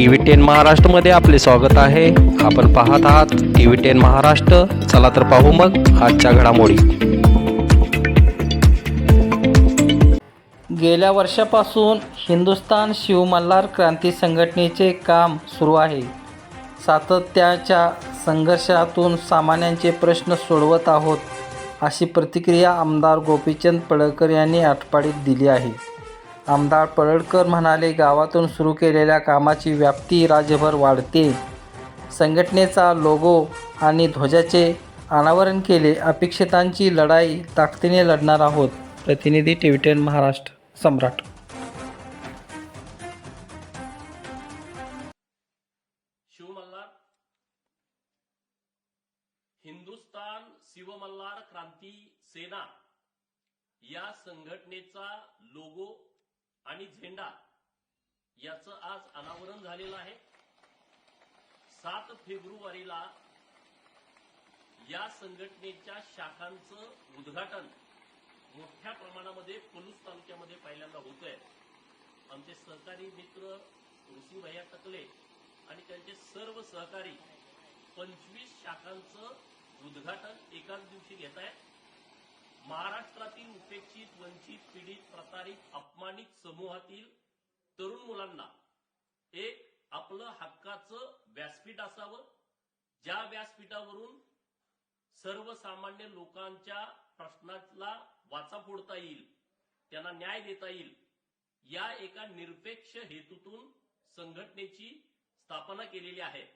TV10 महाराष्ट्रमध्ये आपले स्वागत आहे। आपण पाहत आहात TV10 महाराष्ट्र। चला तर पाहू मग आजच्या घडामोडी। गेल्या वर्षापासून हिंदुस्थान शिव मल्हार क्रांती संघटनेचे काम सुरू आहे। सातत्याच्या संघर्षातून सामान्यांचे प्रश्न सोडवत आहोत, अशी प्रतिक्रिया आमदार गोपीचंद पडळकर यांनी आटपाडीत दिली आहे। आमदार पडळकर म्हणाले, गावातून सुरू केलेल्या कामाची व्याप्ती राज्यभर वाढते। संघटनेचा लोगो आणि ध्वजाचे अनावरण केले। अपेक्षितांची लढाई ताकदीने लढणार आहोत। प्रतिनिधी TV10 महाराष्ट्र सम्राट। शिवमल्हार हिंदुस्थान शिवमल्हार क्रांती सेना या संघटनेचा लोगो आणि झेंडा याचं आज अनावरण झालेलं आहे। 7 फेब्रुवारीला या संघटनेच्या शाखांचं उद्घाटन मोठ्या प्रमाणामध्ये पलूस तालुक्यामध्ये पहिल्यांदा होतंय। आमचे सहकारी मित्र ऋषी भैया टकले आणि त्यांचे सर्व सहकारी 25 शाखांचं उद्घाटन एकाच दिवशी घेत आहेत। महाराष्ट्रातील उपेक्षित, वंचित, पीडित, प्रताडित, अपमानित समूहातील तरुण मुलांना एक आपलं हक्काचं व्यासपीठ असावं, ज्या व्यासपीठावरून सर्वसामान्य लोकांच्या प्रश्नाला वाचा फोडता येईल, त्यांना न्याय देता येईल, या एका निरपेक्ष हेतूतून संघटनेची स्थापना केलेली आहे।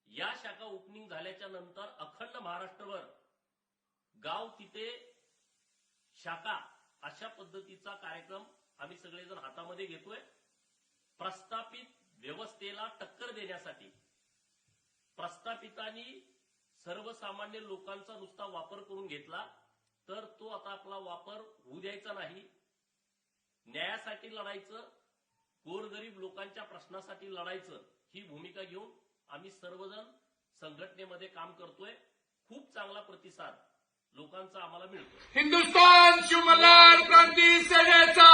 या शाखा ओपनिंग झाल्याच्या नंतर अखंड महाराष्ट्रभर गाव तिथे शाखा अशा पद्धतीचा कार्यक्रम आम्ही सगळेजण हातामध्ये घेतोय। प्रस्थापित व्यवस्थेला टक्कर देण्यासाठी प्रस्थापितांनी सर्वसामान्य लोकांचा नुसता वापर करून घेतला तर तो आता आपला वापर होऊ द्यायचा नाही। न्यायासाठी लढायचं, गोरगरीब लोकांच्या प्रश्नासाठी लढायचं, ही भूमिका घेऊन आम्ही सर्वजण संघटनेमध्ये काम करतोय। खूप चांगला प्रतिसाद लोकांचा आम्हाला मिळतो। हिंदुस्थान शिव मल्हार क्रांती सेनेचा